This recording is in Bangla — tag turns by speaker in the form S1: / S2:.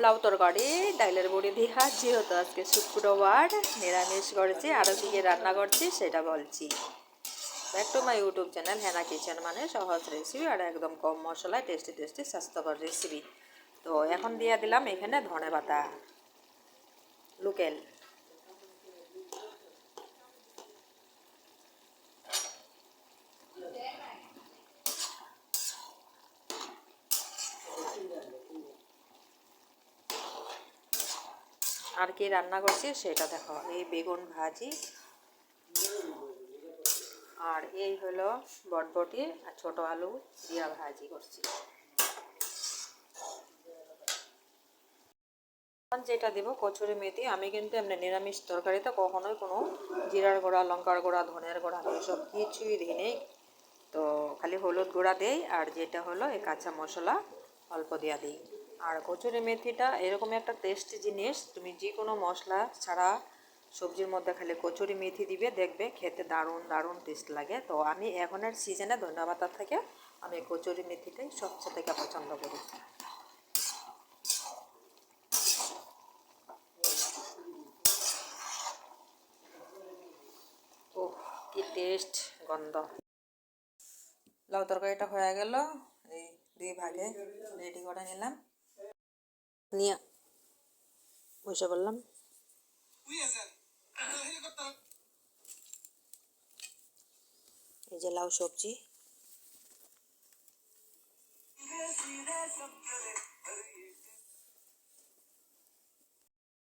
S1: লাউ তরকারি ডাইলের বড়ি দিয়া, যেহেতু আজকে শুক্রবার নিরামিষ করেছি, আরও কী কী রান্না করছি সেটা বলছি। Back to my YouTube channel Hena kitchen, মানে সহজ রেসিপি আর একদম কম মশলায় টেস্টি টেস্টি স্বাস্থ্যকর রেসিপি। তো এখন দিয়ে দিলাম এখানে ধনে পাতা লোকেল। আর কি রান্না করছি সেটা দেখো, এই বেগুন ভাজি, আর এই হলো বটবটি আর ছোটো আলু দিয়া ভাজি করছি। যেটা দেবো কচুরি মেথি। আমি কিন্তু এমনি নিরামিষ তরকারিতে কখনোই কোনো জিরার গুঁড়া, লঙ্কার গুঁড়া, ধনের গুঁড়া আমি এসব কিছুই দিই নেই। তো খালি হলুদ গুঁড়া দেই, আর যেটা হলো এই কাঁচা মশলা অল্প দিয়া দিই। আর কচুরি মেথিটা এরকম একটা টেস্টি জিনিস, তুমি যে কোনো মশলা ছাড়া সবজির মধ্যে খালি কচুরি মেথি দিবে, দেখবে খেতে দারুণ দারুণ টেস্ট লাগে। তো আমি এখনের সিজনে ধন্যবাদ থেকে আমি কচুরি মেথিটাই সবচেয়ে থেকে পছন্দ করি। ও কি টেস্ট, গন্ধ। লাউ তরকারিটা হয়ে গেল, এই দুই ভাগে রেডি করে নিলাম, নিয়ে বসে বললাম। এই যে লাউ সবজি,